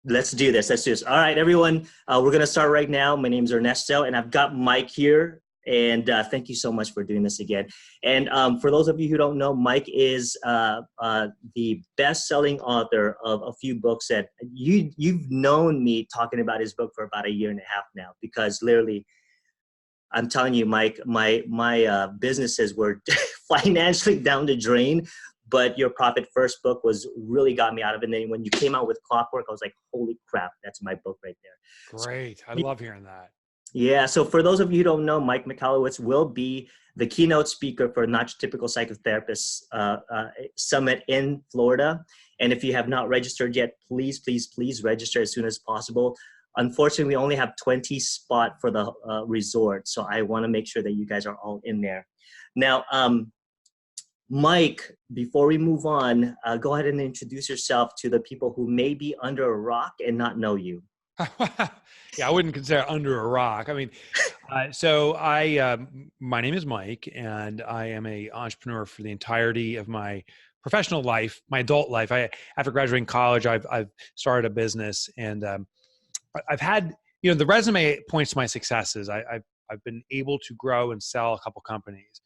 Let's do this. Let's do this. All right, everyone. We're going to start right now. My name is Ernesto, and I've got Mike here. And thank you so much for doing this again. And for those of you who don't know, Mike is the best-selling author of a few books that you've known me talking about his book for about a year and a half now. Because literally, I'm telling you, Mike, my businesses were financially down the drain. But your Profit First book really got me out of it. And then when you came out with Clockwork, I was like, holy crap, that's my book right there. Great. I love hearing that. Yeah. So for those of you who don't know, Mike MICHALOWICZ will be the keynote speaker for Not Typical Psychotherapist Summit in Florida. And if you have not registered yet, please register as soon as possible. Unfortunately, we only have 20 spots for the resort. So I want to make sure that you guys are all in there. Now, Mike, before we move on, go ahead and introduce yourself to the people who may be under a rock and not know you. Yeah, I wouldn't consider under a rock. I mean, my name is Mike, and I am an entrepreneur for the entirety of my professional life, my adult life. After graduating college, I've started a business, and I've had, the resume points to my successes. I've been able to grow and sell a couple companies.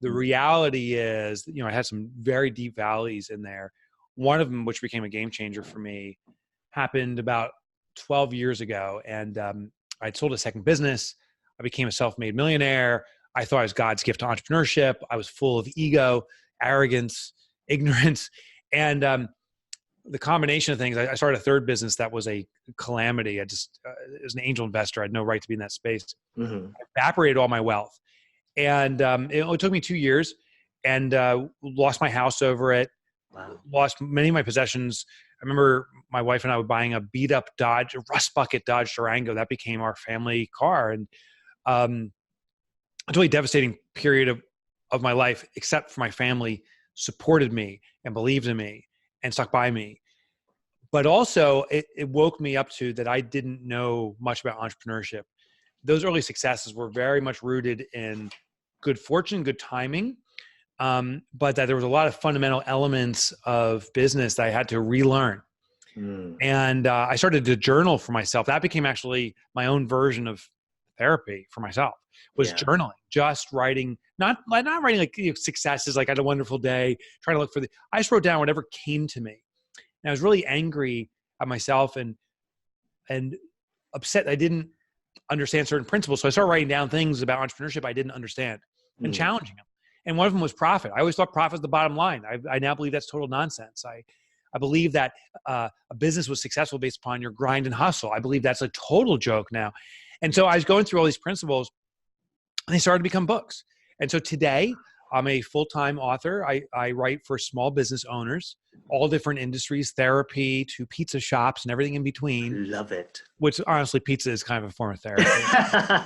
The reality is, I had some very deep valleys in there. One of them, which became a game changer for me, happened about 12 years ago. And I'd sold a second business. I became a self-made millionaire. I thought I was God's gift to entrepreneurship. I was full of ego, arrogance, ignorance. And the combination of things, I started a third business that was a calamity. As an angel investor, I had no right to be in that space. Mm-hmm. I evaporated all my wealth. And it only took me 2 years, and lost my house over it. Wow. Lost many of my possessions. I remember my wife and I were buying a beat up rust bucket Dodge Durango. That became our family car. And a totally devastating period of my life, except for my family supported me and believed in me and stuck by me. But also it woke me up to that I didn't know much about entrepreneurship. Those early successes were very much rooted in good fortune, good timing, but that there was a lot of fundamental elements of business that I had to relearn. And I started to journal for myself. That became actually my own version of therapy for myself, was journaling, just writing, not writing like successes, like I had a wonderful day, trying to look for I just wrote down whatever came to me. And I was really angry at myself and upset I didn't understand certain principles. So I started writing down things about entrepreneurship I didn't understand and challenging them. And one of them was profit. I always thought profit was the bottom line. I now believe that's total nonsense. I believe that a business was successful based upon your grind and hustle. I believe that's a total joke now. And so I was going through all these principles, and they started to become books. And so today I'm a full-time author. I write for small business owners, all different industries, therapy to pizza shops and everything in between. Love it. Which honestly, pizza is kind of a form of therapy.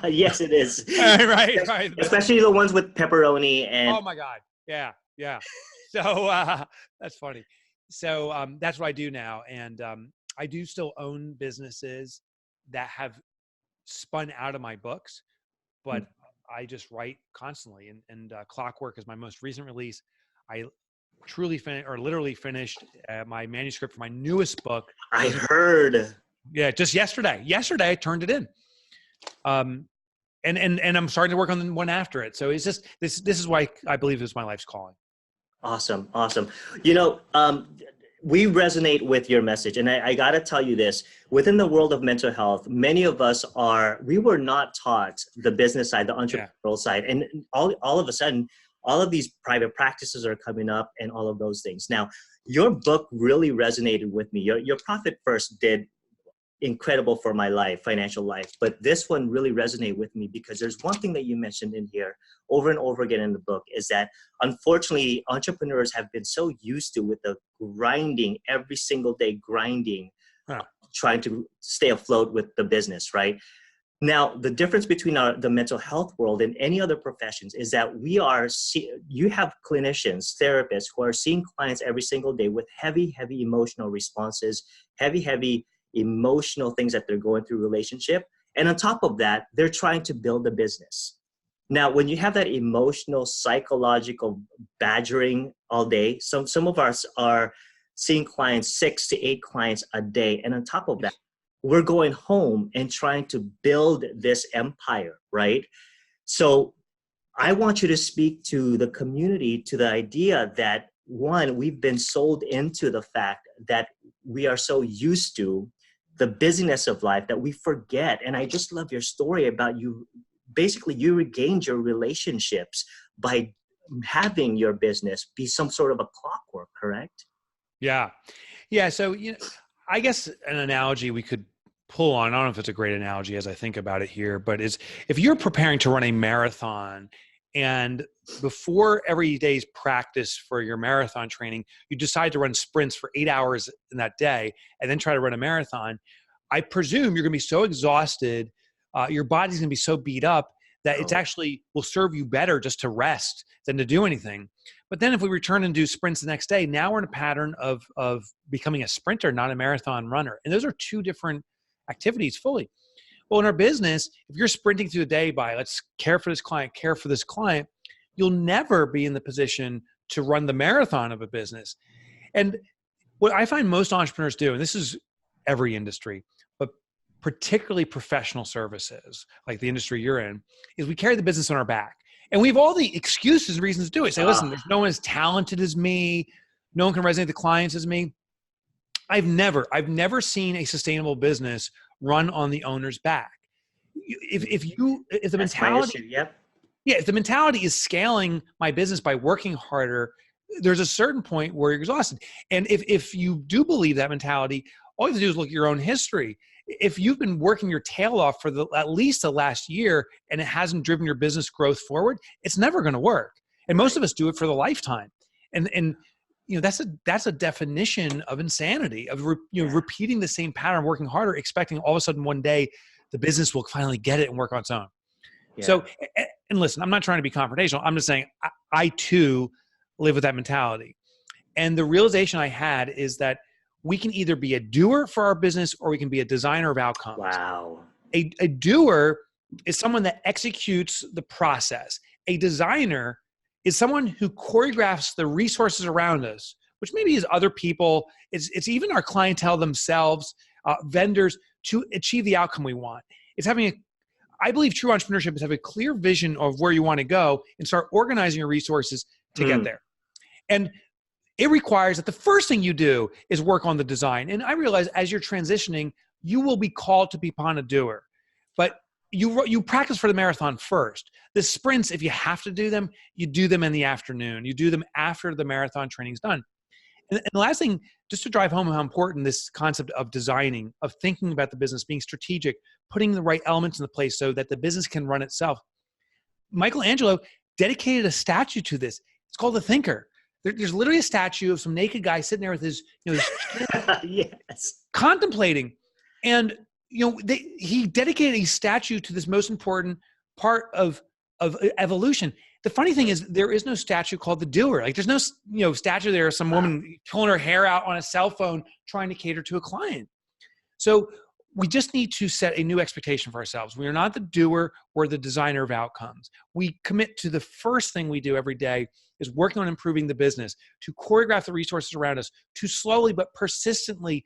Yes, it is. Right. Especially the ones with pepperoni and. Oh my God. Yeah. So that's funny. So that's what I do now. And I do still own businesses that have spun out of my books, but I just write constantly. And Clockwork is my most recent release. I literally finished my manuscript for my newest book. I heard. Yeah, just yesterday. Yesterday I turned it in. And I'm starting to work on the one after it. So it's just this is why I believe this is my life's calling. Awesome. We resonate with your message. And I got to tell you this, within the world of mental health, many of us we were not taught the business side, the entrepreneurial side. And all of a sudden, all of these private practices are coming up and all of those things. Now, your book really resonated with me. Your Profit First did incredible for my life, financial life. But this one really resonated with me because there's one thing that you mentioned in here over and over again in the book is that unfortunately entrepreneurs have been so used to with the grinding, every single day grinding, trying to stay afloat with the business, right? Now, the difference between the mental health world and any other professions is that you have clinicians, therapists who are seeing clients every single day with heavy emotional responses, heavy emotional things that they're going through relationship. And on top of that, they're trying to build a business. Now, when you have that emotional, psychological badgering all day, some of us are seeing clients, 6 to 8 clients a day. And on top of that, we're going home and trying to build this empire, right? So I want you to speak to the community, to the idea that, one, we've been sold into the fact that we are so used to the busyness of life that we forget. And I just love your story about you. Basically, you regained your relationships by having your business be some sort of a clockwork, correct? Yeah. Yeah. So, I guess an analogy we could pull on, I don't know if it's a great analogy as I think about it here, but is if you're preparing to run a marathon and before every day's practice for your marathon training, you decide to run sprints for 8 hours in that day and then try to run a marathon, I presume you're going to be so exhausted, your body's going to be so beat up that it's actually will serve you better just to rest than to do anything. But then if we return and do sprints the next day, now we're in a pattern of becoming a sprinter, not a marathon runner. And those are two different activities fully. Well, in our business, if you're sprinting through the day by let's care for this client, you'll never be in the position to run the marathon of a business. And what I find most entrepreneurs do, and this is every industry, but particularly professional services, like the industry you're in, is we carry the business on our back. And we have all the excuses and reasons to do it. Say, listen, there's no one as talented as me. No one can resonate with the clients as me. I've never seen a sustainable business run on the owner's back. If the mentality, if the mentality is scaling my business by working harder, there's a certain point where you're exhausted. And if you do believe that mentality, all you have to do is look at your own history. If you've been working your tail off for at least the last year and it hasn't driven your business growth forward, it's never going to work. And most of us do it for the lifetime. And that's a definition of insanity, of repeating the same pattern, working harder, expecting all of a sudden one day the business will finally get it and work on its own. Yeah. So, and listen, I'm not trying to be confrontational. I'm just saying I too live with that mentality. And the realization I had is that we can either be a doer for our business or we can be a designer of outcomes. Wow. A doer is someone that executes the process. A designer is someone who choreographs the resources around us, which maybe is other people. It's even our clientele themselves, vendors, to achieve the outcome we want. It's I believe true entrepreneurship is having a clear vision of where you want to go and start organizing your resources to get there. And it requires that the first thing you do is work on the design. And I realize as you're transitioning, you will be called to become a doer. But you practice for the marathon first. The sprints, if you have to do them, you do them in the afternoon. You do them after the marathon training is done. And the last thing, just to drive home how important this concept of designing, of thinking about the business, being strategic, putting the right elements in place so that the business can run itself. Michelangelo dedicated a statue to this. It's called The Thinker. There's literally a statue of some naked guy sitting there with his yes, contemplating. And he dedicated a statue to this most important part of evolution. The funny thing is there is no statue called the doer. Like there's no statue there of some woman pulling her hair out on a cell phone trying to cater to a client. So we just need to set a new expectation for ourselves. We are not the doer, we're the designer of outcomes. We commit to the first thing we do every day is working on improving the business, to choreograph the resources around us, to slowly but persistently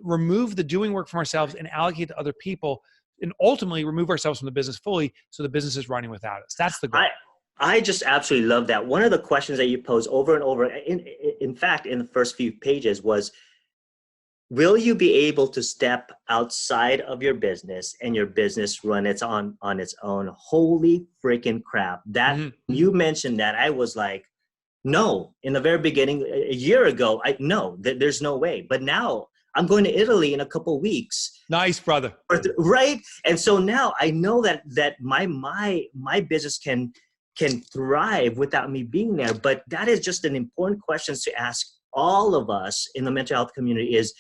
remove the doing work from ourselves and allocate to other people, and ultimately remove ourselves from the business fully so the business is running without us. That's the goal. I just absolutely love that. One of the questions that you pose over and over, in fact, in the first few pages was, will you be able to step outside of your business and your business run on its own? Holy freaking crap. That you mentioned that, I was like, no, in the very beginning, a year ago, no, there's no way. But now I'm going to Italy in a couple of weeks. Nice, brother. Right. And so now I know that my business can thrive without me being there. But that is just an important question to ask all of us in the mental health community is,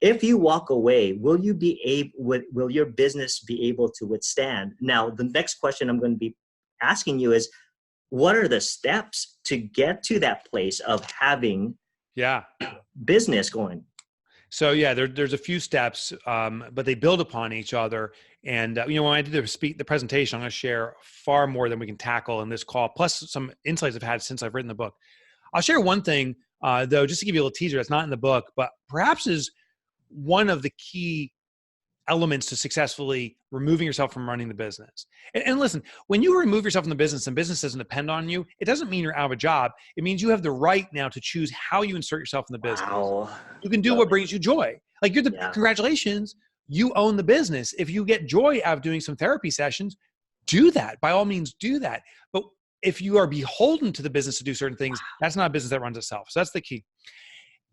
if you walk away, will your business be able to withstand? Now, the next question I'm going to be asking you is, what are the steps to get to that place of having business going? So there's a few steps, but they build upon each other. And when I did the presentation, I'm going to share far more than we can tackle in this call, plus some insights I've had since I've written the book. I'll share one thing though, just to give you a little teaser, that's not in the book, but perhaps is one of the key elements to successfully removing yourself from running the business. And listen, when you remove yourself from the business and business doesn't depend on you, it doesn't mean you're out of a job. It means you have the right now to choose how you insert yourself in the business. Wow. You can do what brings you joy. Like congratulations, you own the business. If you get joy out of doing some therapy sessions, do that. By all means, do that. But if you are beholden to the business to do certain things, that's not a business that runs itself. So that's the key.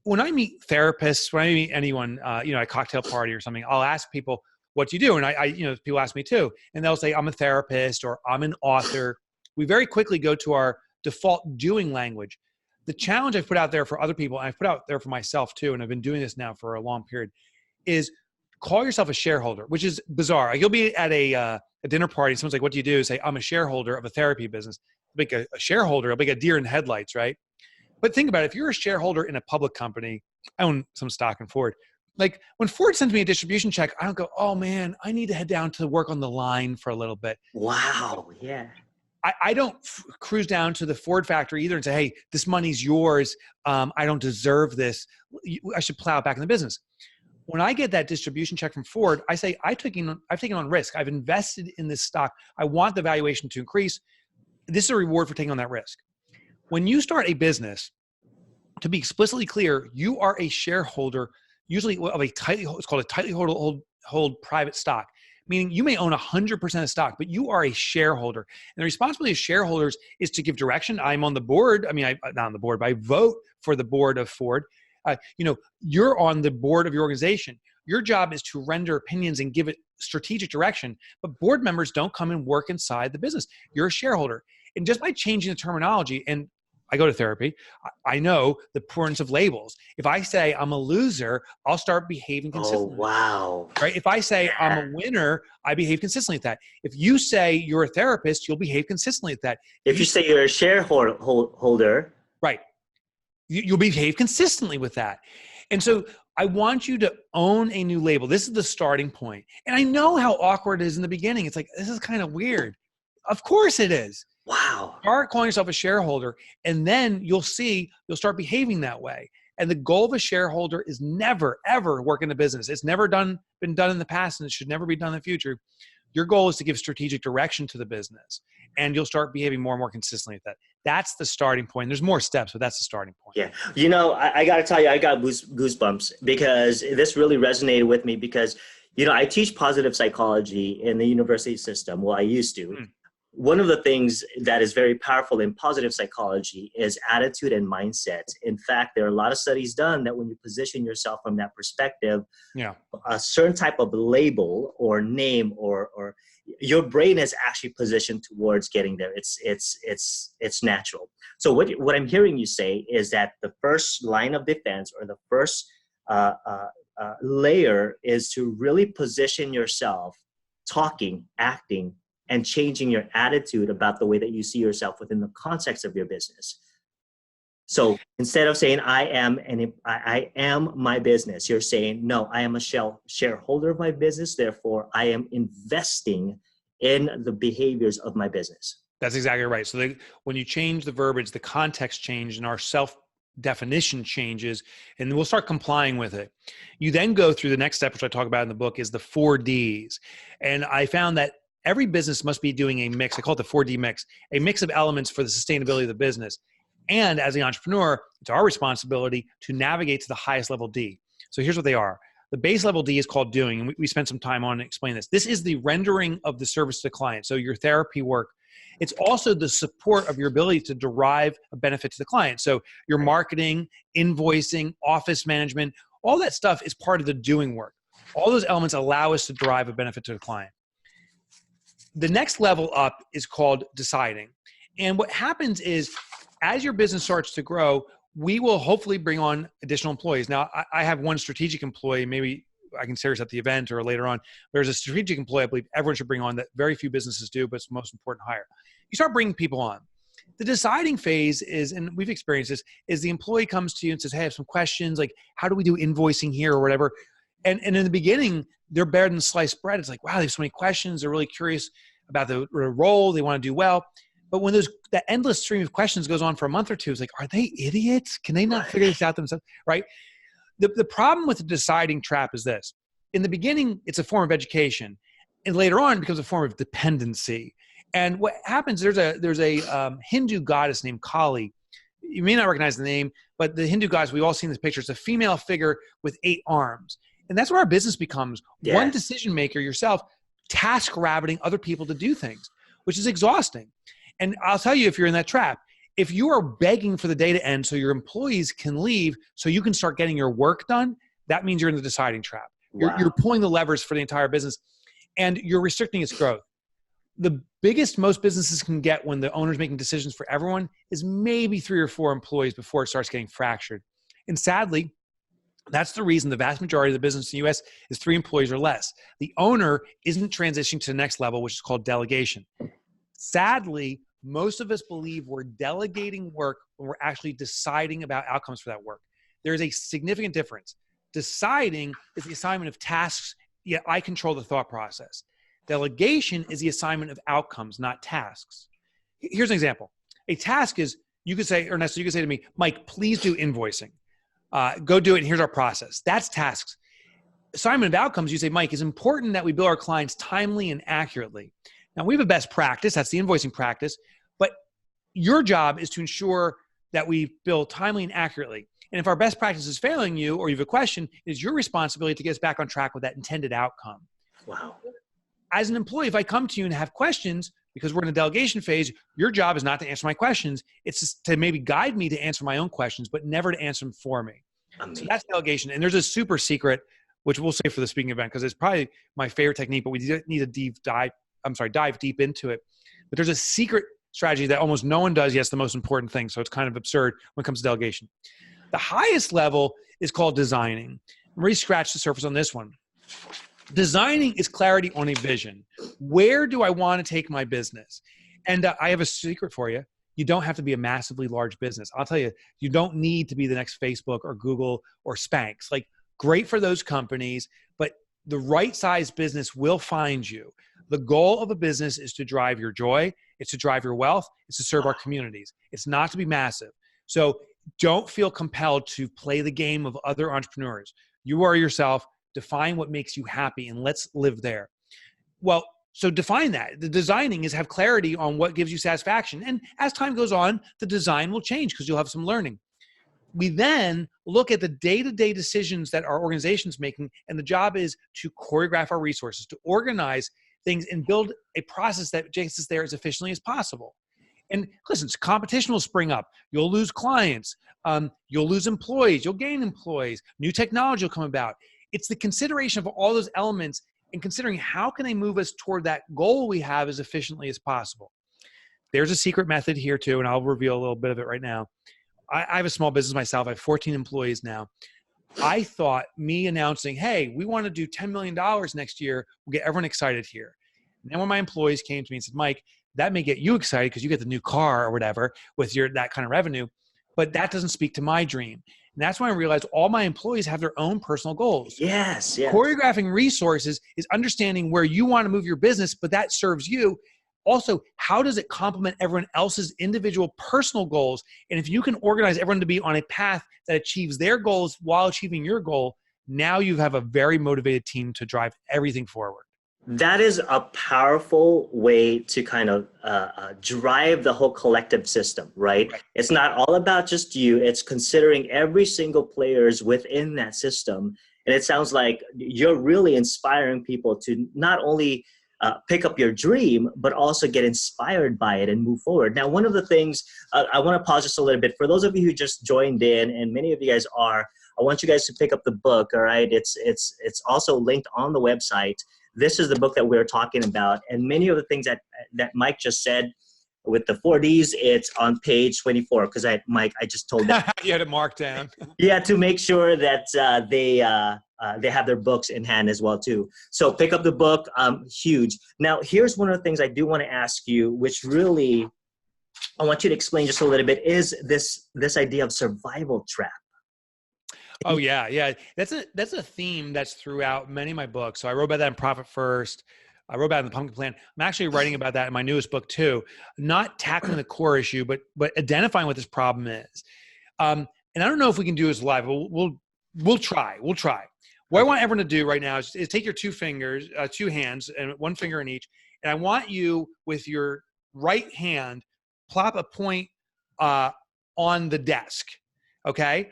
When I meet therapists, when I meet anyone, at a cocktail party or something, I'll ask people, what do you do? And people ask me too. And they'll say, I'm a therapist or I'm an author. We very quickly go to our default doing language. The challenge I've put out there for other people, and I've put out there for myself too, and I've been doing this now for a long period, is call yourself a shareholder, which is bizarre. Like, you'll be at a dinner party, and someone's like, what do you do? Say, I'm a shareholder of a therapy business. Like a shareholder, like a deer in headlights, right? But think about it. If you're a shareholder in a public company, I own some stock in Ford. Like when Ford sends me a distribution check, I don't go, oh man, I need to head down to work on the line for a little bit. Wow. Yeah. I don't cruise down to the Ford factory either and say, hey, this money's yours. I don't deserve this. I should plow it back in the business. When I get that distribution check from Ford, I say, I've taken on risk. I've invested in this stock. I want the valuation to increase. This is a reward for taking on that risk. When you start a business, to be explicitly clear, you are a shareholder, usually of it's called a tightly hold private stock, meaning you may own 100% of stock, but you are a shareholder. And the responsibility of shareholders is to give direction. I'm on the board. I mean, I'm not on the board, but I vote for the board of Ford. You're on the board of your organization. Your job is to render opinions and give it strategic direction, but board members don't come and work inside the business. You're a shareholder. And just by changing the terminology, and I go to therapy, I know the importance of labels. If I say I'm a loser, I'll start behaving consistently. Oh, wow. Right? If I say I'm a winner, I behave consistently with that. If you say you're a therapist, you'll behave consistently with that. If you say you're a shareholder. Right. You'll behave consistently with that. And so I want you to own a new label. This is the starting point. And I know how awkward it is in the beginning. It's like, this is kind of weird. Of course it is. Wow. Start calling yourself a shareholder, and then you'll start behaving that way. And the goal of a shareholder is never, ever work in a business. It's never been done in the past, and it should never be done in the future. Your goal is to give strategic direction to the business, and you'll start behaving more and more consistently with that. That's the starting point. There's more steps, but that's the starting point. Yeah. I got to tell you, I got goosebumps because this really resonated with me because, I teach positive psychology in the university system. Well, I used to. One of the things that is very powerful in positive psychology is attitude and mindset. In fact, there are a lot of studies done that when you position yourself from that perspective, a certain type of label or name or your brain is actually positioned towards getting there. It's natural. So what I'm hearing you say is that the first line of defense or the first layer is to really position yourself, talking, acting, and changing your attitude about the way that you see yourself within the context of your business. So instead of saying, I am my business, you're saying, no, I am a shareholder of my business. Therefore, I am investing in the behaviors of my business. That's exactly right. So when you change the verbiage, the context changes and our self-definition changes, and we'll start complying with it. You then go through the next step, which I talk about in the book, is the 4 Ds. And I found that every business must be doing a mix. I call it the 4D mix, a mix of elements for the sustainability of the business. And as the entrepreneur, it's our responsibility to navigate to the highest level D. So here's what they are. The base level D is called doing, and we spent some time on explaining this. This is the rendering of the service to the client. So your therapy work. It's also the support of your ability to derive a benefit to the client. So your marketing, invoicing, office management, all that stuff is part of the doing work. All those elements allow us to derive a benefit to the client. The next level up is called deciding. And what happens is as your business starts to grow, we will hopefully bring on additional employees. Now, I have one strategic employee. Maybe I can share this at the event or later on. There's a strategic employee I believe everyone should bring on that very few businesses do, but it's the most important hire. You start bringing people on. The deciding phase is, and we've experienced this, is the employee comes to you and says, hey, I have some questions, like how do we do invoicing here or whatever. And in the beginning, they're better than sliced bread. It's like, wow, they have so many questions. They're really curious about the role. They want to do well. But when that endless stream of questions goes on for a month or two, it's like, are they idiots? Can they not figure this out themselves? Right? The problem with the deciding trap is this. In the beginning, it's a form of education. And later on, it becomes a form of dependency. And what happens, there's a Hindu goddess named Kali. You may not recognize the name, but the Hindu goddess, we've all seen this picture. It's a female figure with 8 arms. And that's where our business becomes one decision maker yourself, task rabbiting other people to do things, which is exhausting. And I'll tell you, if you're in that trap, if you are begging for the day to end so your employees can leave so you can start getting your work done, that means you're in the deciding trap. Wow. You're pulling the levers for the entire business and you're restricting its growth. The biggest most businesses can get when the owner's making decisions for everyone is maybe 3 or 4 employees before it starts getting fractured. And sadly, that's the reason the vast majority of the business in the US is 3 employees or less. The owner isn't transitioning to the next level, which is called delegation. Sadly, most of us believe we're delegating work when we're actually deciding about outcomes for that work. There's a significant difference. Deciding is the assignment of tasks, yet I control the thought process. Delegation is the assignment of outcomes, not tasks. Here's an example. A task is, you could say, Ernesto, you could say to me, Mike, please do invoicing. Go do it, and here's our process. That's tasks. Assignment of outcomes, you say, Mike, it's important that we bill our clients timely and accurately. Now, we have a best practice. That's the invoicing practice. But your job is to ensure that we bill timely and accurately. And if our best practice is failing you or you have a question, it is your responsibility to get us back on track with that intended outcome. Wow. As an employee, if I come to you and have questions, because we're in a delegation phase, your job is not to answer my questions. It's just to maybe guide me to answer my own questions, but never to answer them for me. Amazing. So that's delegation. And there's a super secret, which we'll save for the speaking event, because it's probably my favorite technique, but we need to dive deep into it. But there's a secret strategy that almost no one does. Yes, the most important thing. So it's kind of absurd when it comes to delegation. The highest level is called designing. I'm going to scratch the surface on this one. Designing is clarity on a vision. Where do I want to take my business? And I have a secret for you. You don't have to be a massively large business. I'll tell you, you don't need to be the next Facebook or Google or Spanx. Like, great for those companies, but the right size business will find you. The goal of a business is to drive your joy. It's to drive your wealth. It's to serve our communities. It's not to be massive. So don't feel compelled to play the game of other entrepreneurs. You are yourself. Define what makes you happy and let's live there. Well, so define that. The designing is have clarity on what gives you satisfaction. And as time goes on, the design will change because you'll have some learning. We then look at the day-to-day decisions that our organization's making, and the job is to choreograph our resources, to organize things and build a process that takes us there as efficiently as possible. And listen, competition will spring up. You'll lose clients. You'll lose employees. You'll gain employees. New technology will come about. It's the consideration of all those elements and considering how can they move us toward that goal we have as efficiently as possible. There's a secret method here too, and I'll reveal a little bit of it right now. I have a small business myself. I have 14 employees now. I thought me announcing, hey, we want to do $10 million next year will get everyone excited here. And then when my employees came to me and said, Mike, that may get you excited because you get the new car or whatever with that kind of revenue, but that doesn't speak to my dream. And that's when I realized all my employees have their own personal goals. Yes. Choreographing resources is understanding where you want to move your business, but that serves you. Also, how does it complement everyone else's individual personal goals? And if you can organize everyone to be on a path that achieves their goals while achieving your goal, now you have a very motivated team to drive everything forward. That is a powerful way to kind of drive the whole collective system, right? It's not all about just you. It's considering every single players within that system. And it sounds like you're really inspiring people to not only pick up your dream, but also get inspired by it and move forward. Now, one of the things, I want to pause just a little bit. For those of you who just joined in, and many of you guys are, I want you guys to pick up the book, all right? It's also linked on the website. This is the book that we're talking about. And many of the things that Mike just said with the 4Ds, it's on page 24. Because Mike, I just told them. You had it marked down. Yeah, to make sure that they have their books in hand as well too. So pick up the book, huge. Now, here's one of the things I do want to ask you, which really I want you to explain just a little bit, is this idea of survival trap. Oh yeah. That's a theme that's throughout many of my books. So I wrote about that in Profit First. I wrote about it in the Pumpkin Plan. I'm actually writing about that in my newest book too. Not tackling the core issue, but identifying what this problem is. And I don't know if we can do this live, but we'll try. We'll try. What I want everyone to do right now is take your two hands, and one finger in each, and I want you with your right hand plop a point on the desk. Okay.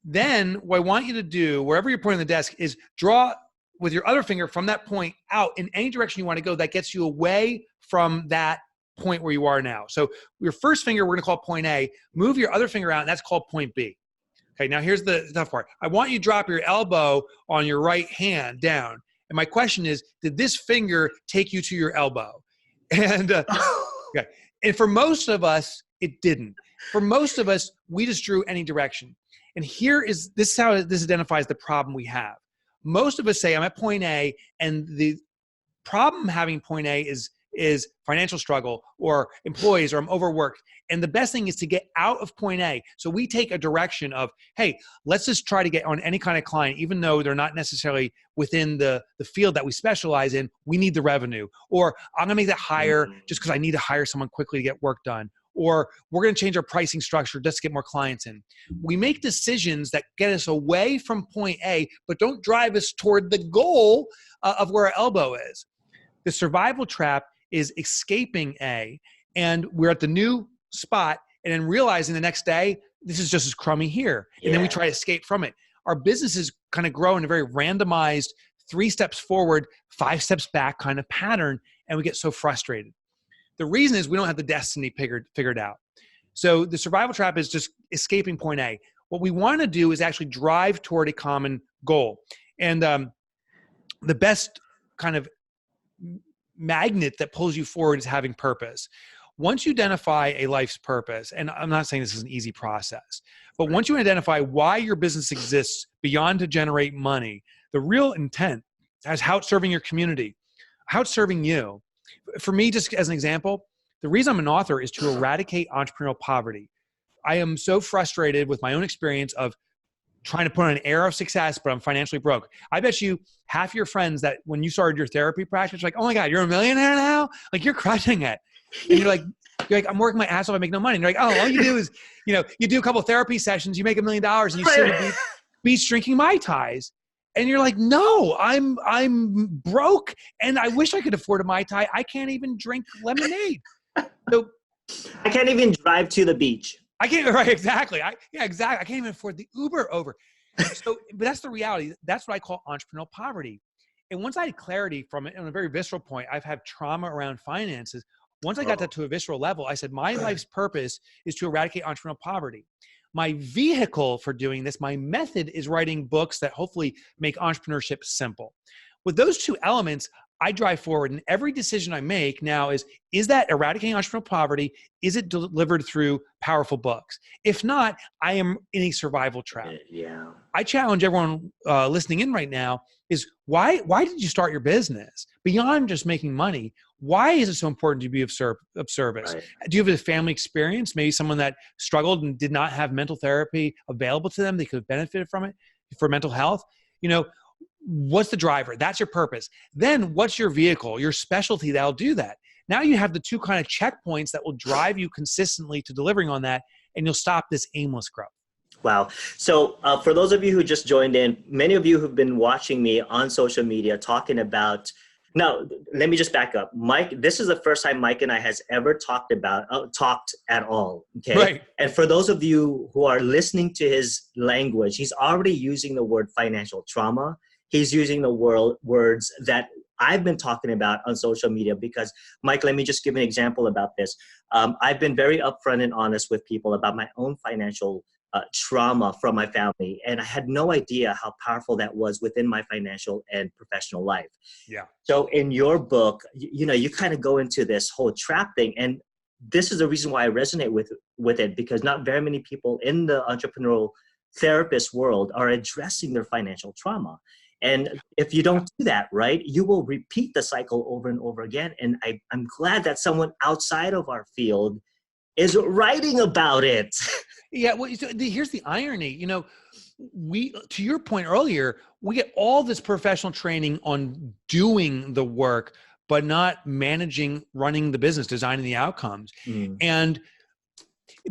Then what I want you to do, wherever you're pointing the desk, is draw with your other finger from that point out in any direction you want to go that gets you away from that point where you are now. So your first finger, we're going to call point A. Move your other finger out, and that's called point B. Okay, now here's the tough part. I want you to drop your elbow on your right hand down. And my question is, did this finger take you to your elbow? And, okay. And for most of us, it didn't. For most of us, we just drew any direction. And this is how this identifies the problem we have. Most of us say, I'm at point A, and the problem having point A is financial struggle or employees, or I'm overworked. And the best thing is to get out of point A. So we take a direction of, hey, let's just try to get on any kind of client, even though they're not necessarily within the field that we specialize in. We need the revenue. Or I'm going to make that higher just because I need to hire someone quickly to get work done. Or we're going to change our pricing structure just to get more clients in. We make decisions that get us away from point A, but don't drive us toward the goal of where our elbow is. The survival trap is escaping A, and we're at the new spot, and then realizing the next day, this is just as crummy here. And then we try to escape from it. Our businesses kind of grow in a very randomized 3 steps forward, 5 steps back kind of pattern, and we get so frustrated. The reason is we don't have the destiny figured out. So the survival trap is just escaping point A. What we want to do is actually drive toward a common goal. And the best kind of magnet that pulls you forward is having purpose. Once you identify a life's purpose, and I'm not saying this is an easy process, but once you identify why your business exists beyond to generate money, the real intent is how it's serving your community, how it's serving you. For me, just as an example, the reason I'm an author is to eradicate entrepreneurial poverty. I am so frustrated with my own experience of trying to put on an air of success, but I'm financially broke. I bet you half your friends that when you started your therapy practice, like, oh my God, you're a millionaire now? Like, you're crushing it. And you're like, I'm working my ass off, I make no money. And you're like, oh, all you do is, you do a couple of therapy sessions, you make $1 million, and you sit at the beach drinking Mai Tais. And you're like, no, I'm broke, and I wish I could afford a Mai Tai. I can't even drink lemonade. So I can't even drive to the beach. I can't, right, exactly. Exactly. I can't even afford the Uber over. So, but that's the reality. That's what I call entrepreneurial poverty. And once I had clarity from it on a very visceral point, I've had trauma around finances. Once I got that to a visceral level, I said, my life's purpose is to eradicate entrepreneurial poverty. My vehicle for doing this, my method, is writing books that hopefully make entrepreneurship simple. With those two elements, I drive forward, and every decision I make now is that eradicating entrepreneurial poverty? Is it delivered through powerful books? If not, I am in a survival trap. Yeah. I challenge everyone listening in right now is why did you start your business? Beyond just making money, why is it so important to be of service? Right. Do you have a family experience? Maybe someone that struggled and did not have mental therapy available to them. They could have benefited from it for mental health. What's the driver? That's your purpose. Then what's your vehicle, your specialty that'll do that? Now you have the two kind of checkpoints that will drive you consistently to delivering on that, and you'll stop this aimless growth. Wow. So for those of you who just joined in, many of you who've been watching me on social media talking about, now let me just back up. Mike, this is the first time Mike and I has ever talked at all. Okay. Right. And for those of you who are listening to his language, he's already using the word financial trauma. He's using the words that I've been talking about on social media because, Mike, let me just give an example about this. I've been very upfront and honest with people about my own financial trauma from my family. And I had no idea how powerful that was within my financial and professional life. Yeah. So in your book, you kind of go into this whole trap thing. And this is the reason why I resonate with it, because not very many people in the entrepreneurial therapist world are addressing their financial trauma. And if you don't do that, right, you will repeat the cycle over and over again. And I'm glad that someone outside of our field is writing about it. Yeah, well, here's the irony. To your point earlier, we get all this professional training on doing the work, but not managing, running the business, designing the outcomes. And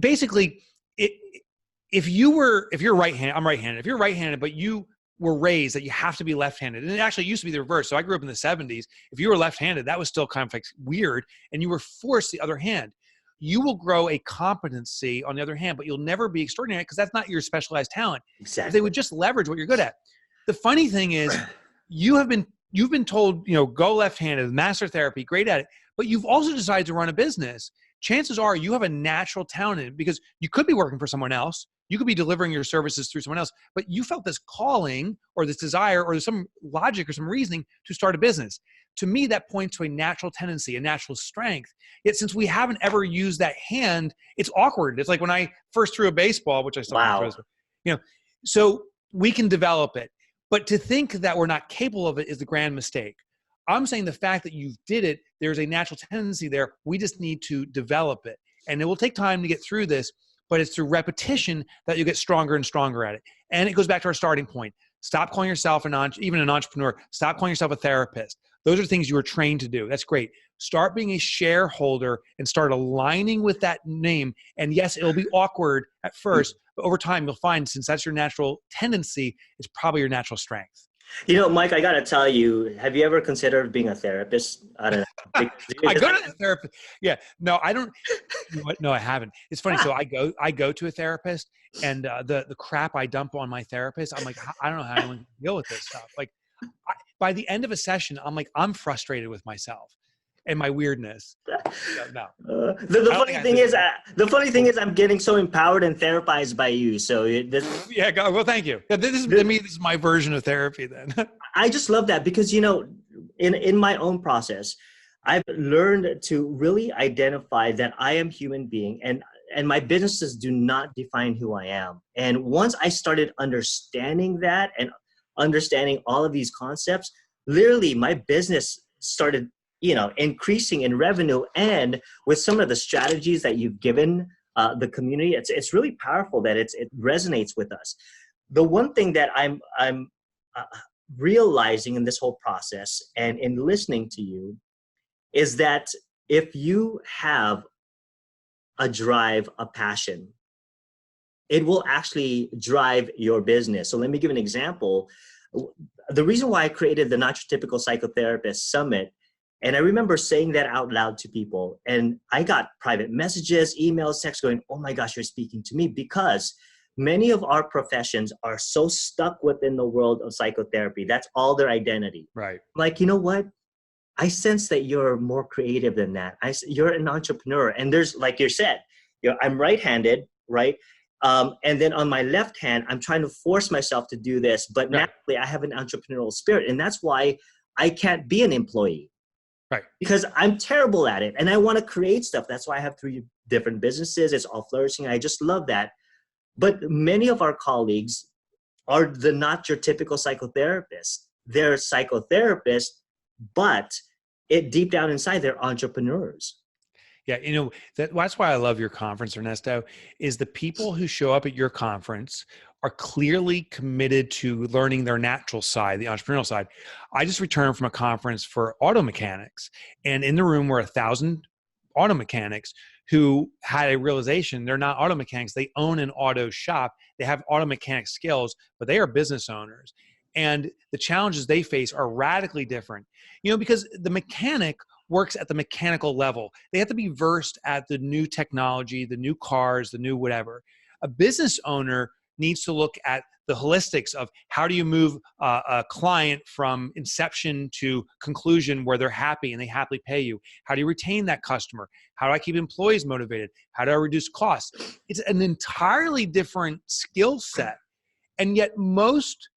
basically, if you're right-handed, I'm right-handed. If you're right-handed, but you were raised that you have to be left-handed, and it actually used to be the reverse. So I grew up in the 70s. If you were left-handed, that was still kind of like weird, and you were forced the other hand. You will grow a competency on the other hand, but you'll never be extraordinary because that's not your specialized talent. Exactly. If they would just leverage what you're good at. The funny thing is, you've been told, go left-handed, master therapy, great at it, but you've also decided to run a business. Chances are you have a natural talent in it because you could be working for someone else. You could be delivering your services through someone else, but you felt this calling or this desire or there's some logic or some reasoning to start a business. To me, that points to a natural tendency, a natural strength. Yet since we haven't ever used that hand, it's awkward. It's like when I first threw a baseball, which I still can't throw, so we can develop it. But to think that we're not capable of it is the grand mistake. I'm saying the fact that you did it, there's a natural tendency there. We just need to develop it. And it will take time to get through this, but it's through repetition that you get stronger and stronger at it. And it goes back to our starting point. Stop calling yourself even an entrepreneur. Stop calling yourself a therapist. Those are things you were trained to do. That's great. Start being a shareholder and start aligning with that name. And yes, it'll be awkward at first, but over time you'll find, since that's your natural tendency, it's probably your natural strength. Mike, I got to tell you, have you ever considered being a therapist? I don't know. I go to a therapist. Yeah, no, I don't. No, I haven't. It's funny. So I go to a therapist, and the crap I dump on my therapist, I'm like, I don't know how anyone can deal with this stuff. Like, by the end of a session, I'm frustrated with myself and my weirdness. No. The funny thing is, I'm getting so empowered and therapized by you. So well, thank you. This is my version of therapy. Then I just love that because in my own process, I've learned to really identify that I am human being, and my businesses do not define who I am. And once I started understanding that and understanding all of these concepts, literally my business started increasing in revenue. And with some of the strategies that you've given the community, it's really powerful that it resonates with us. The one thing that I'm realizing in this whole process and in listening to you is that if you have a drive, a passion, it will actually drive your business. So let me give an example. The reason why I created the Not Your Typical Psychotherapist Summit, and I remember saying that out loud to people, and I got private messages, emails, texts going, oh my gosh, you're speaking to me, because many of our professions are so stuck within the world of psychotherapy. That's all their identity. Right. Like, you know what? I sense that you're more creative than that. You're an entrepreneur. And there's, like you said, I'm right-handed, right? And then on my left hand, I'm trying to force myself to do this, but naturally I have an entrepreneurial spirit. And that's why I can't be an employee. Right. Because I'm terrible at it and I want to create stuff. That's why I have 3 different businesses. It's all flourishing. I just love that. But many of our colleagues are not your typical psychotherapists. They're psychotherapists, but deep down inside, they're entrepreneurs. Yeah, that's why I love your conference, Ernesto, is the people who show up at your conference are clearly committed to learning their natural side, the entrepreneurial side. I just returned from a conference for auto mechanics, and in the room were 1,000 auto mechanics who had a realization they're not auto mechanics. They own an auto shop. They have auto mechanic skills, but they are business owners. And the challenges they face are radically different, because the mechanic works at the mechanical level. They have to be versed at the new technology, the new cars, the new whatever. A business owner needs to look at the holistics of how do you move a client from inception to conclusion where they're happy and they happily pay you? How do you retain that customer? How do I keep employees motivated? How do I reduce costs? It's an entirely different skill set. And yet most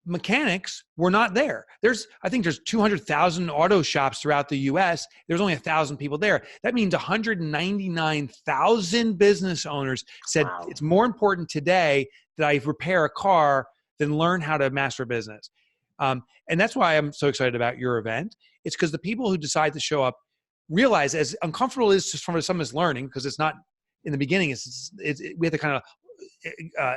mechanics were not there. I think there's 200,000 auto shops throughout the US. There's only 1,000 people there. That means 199,000 business owners said, wow, it's more important today that I repair a car than learn how to master a business. And that's why I'm so excited about your event. It's because the people who decide to show up realize, as uncomfortable as some is learning, because it's not in the beginning, we have to kind of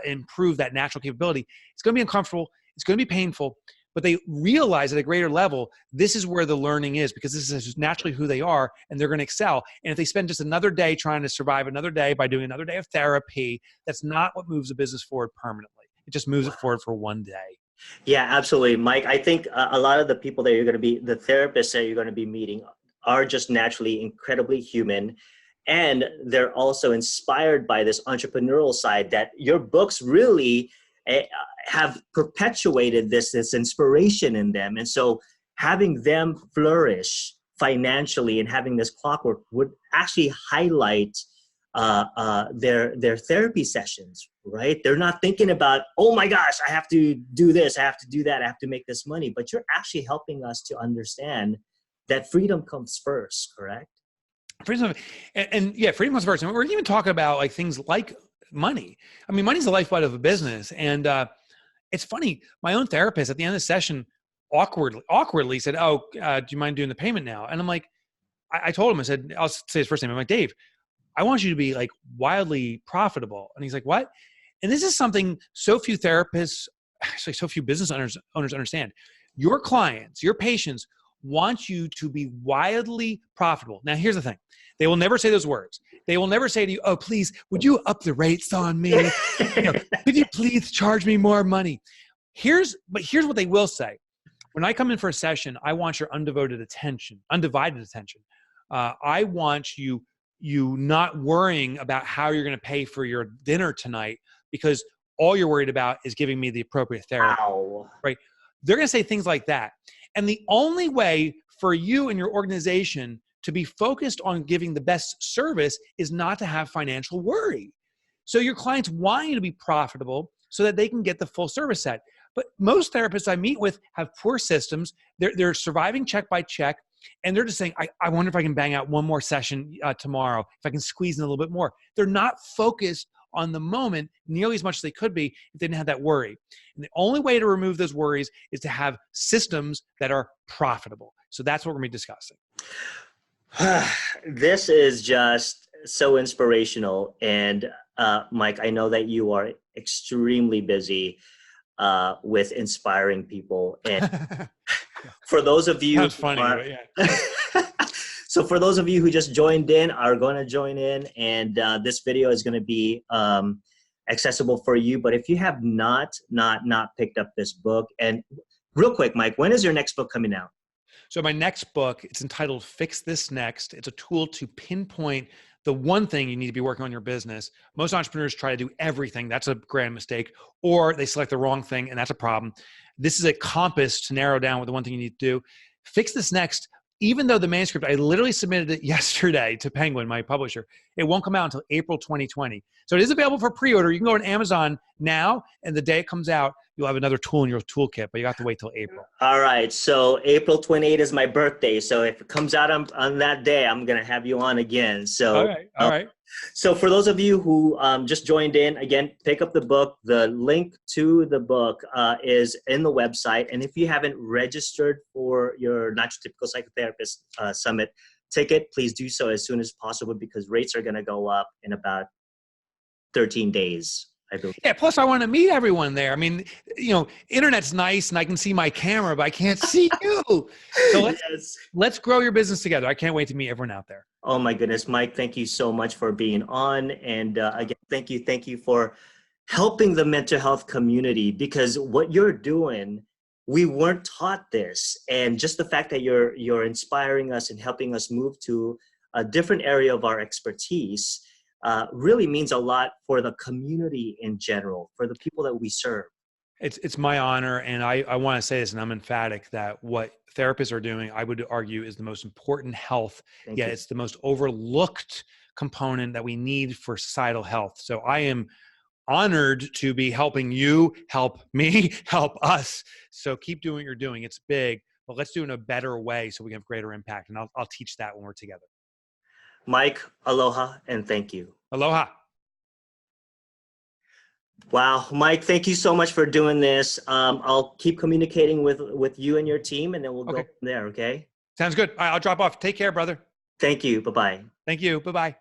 improve that natural capability. It's going to be uncomfortable. It's going to be painful, but they realize at a greater level, this is where the learning is, because this is naturally who they are, and they're going to excel. And if they spend just another day trying to survive another day by doing another day of therapy, that's not what moves a business forward permanently. It just moves it forward for one day. Yeah, absolutely, Mike. I think a lot of the people that you're going to be, the therapists that you're going to be meeting, are just naturally incredibly human. And they're also inspired by this entrepreneurial side that your books really have perpetuated this inspiration in them. And so having them flourish financially and having this clockwork would actually highlight their therapy sessions, right? They're not thinking about, oh my gosh, I have to do this, I have to do that, I have to make this money. But you're actually helping us to understand that freedom comes first, correct? Freedom, and yeah, freedom comes first. And we're even talking about like things like money. I mean, money's the lifeblood of a business. And it's funny, my own therapist at the end of the session awkwardly said, oh, do you mind doing the payment now? And I'm like, I told him, I said, I'll say his first name. I'm like, Dave, I want you to be like wildly profitable. And he's like, what? And this is something so few therapists, actually so few business owners understand. Your clients, your patients want you to be wildly profitable. Now, here's the thing. They will never say those words. They will never say to you, oh, please, would you up the rates on me? Could you please charge me more money? But here's what they will say. When I come in for a session, I want your undivided attention. I want you not worrying about how you're going to pay for your dinner tonight, because all you're worried about is giving me the appropriate therapy. Wow. Right? They're going to say things like that. And the only way for you and your organization to be focused on giving the best service is not to have financial worry. So your clients want you to be profitable so that they can get the full service set. But most therapists I meet with have poor systems. They're surviving check by check. And they're just saying, I wonder if I can bang out one more session tomorrow, if I can squeeze in a little bit more. They're not focused on the moment nearly as much as they could be if they didn't have that worry. And the only way to remove those worries is to have systems that are profitable. So that's what we're going to be discussing. This is just so inspirational. And Mike, I know that you are extremely busy with inspiring people. And for those of you, Sounds funny, but yeah. So for those of you who just joined in, are going to join in, and this video is going to be accessible for you. But if you have not picked up this book, and real quick, Mike, when is your next book coming out? So my next book, it's entitled Fix This Next. It's a tool to pinpoint the one thing you need to be working on your business. Most entrepreneurs try to do everything. That's a grand mistake. Or they select the wrong thing, and that's a problem. This is a compass to narrow down what the one thing you need to do. Fix This Next. Even though the manuscript, I literally submitted it yesterday to Penguin, my publisher, it won't come out until April 2020. So it is available for pre-order. You can go on Amazon now, and the day it comes out, you'll have another tool in your toolkit, but you have to wait till April. All right. So April 28th is my birthday. So if it comes out on that day, I'm going to have you on again. So, All right. So for those of you who just joined in, again, pick up the book. The link to the book is in the website. And if you haven't registered for your Not Your Typical Psychotherapist Summit ticket, please do so as soon as possible, because rates are going to go up in about 13 days. Yeah, plus I want to meet everyone there. I mean, internet's nice and I can see my camera, but I can't see you. So let's grow your business together. I can't wait to meet everyone out there. Oh my goodness, Mike, thank you so much for being on. And again, thank you for helping the mental health community, because what you're doing, we weren't taught this. And just the fact that you're inspiring us and helping us move to a different area of our expertise really means a lot for the community in general, for the people that we serve. It's my honor, and I want to say this, and I'm emphatic that what therapists are doing, I would argue, is the most important health. It's the most overlooked component that we need for societal health. So I am honored to be helping you, help me, help us. So keep doing what you're doing. It's big, but let's do it in a better way so we can have greater impact. And I'll teach that when we're together. Mike, aloha, and thank you. Aloha. Wow, Mike, thank you so much for doing this. I'll keep communicating with you and your team, and then we'll go from there, okay? Sounds good. All right, I'll drop off. Take care, brother. Thank you. Bye-bye. Thank you. Bye-bye.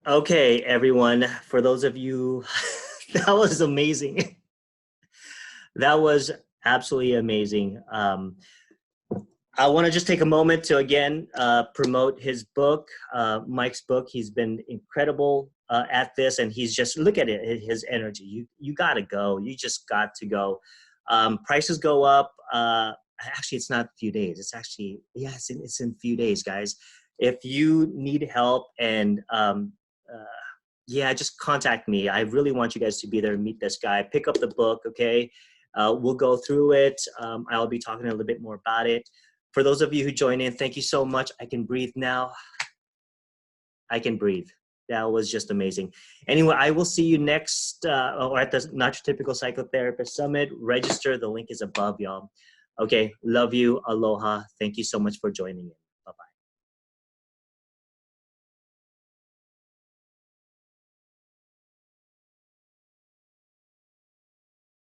Okay, everyone, for those of you That was amazing. That was absolutely amazing. I want to just take a moment to again promote his book, Mike's book. He's been incredible at this, and he's just look at it, his energy. You got to go. You just got to go. Prices go up. Actually, it's not a few days. It's actually it's in a few days, guys. If you need help and just contact me. I really want you guys to be there and meet this guy. Pick up the book, okay? We'll go through it. I'll be talking a little bit more about it. For those of you who join in, thank you so much. I can breathe now. I can breathe. That was just amazing. Anyway, I will see you next or at the Not Your Typical Psychotherapist Summit. Register. The link is above, y'all. Okay. Love you. Aloha. Thank you so much for joining in.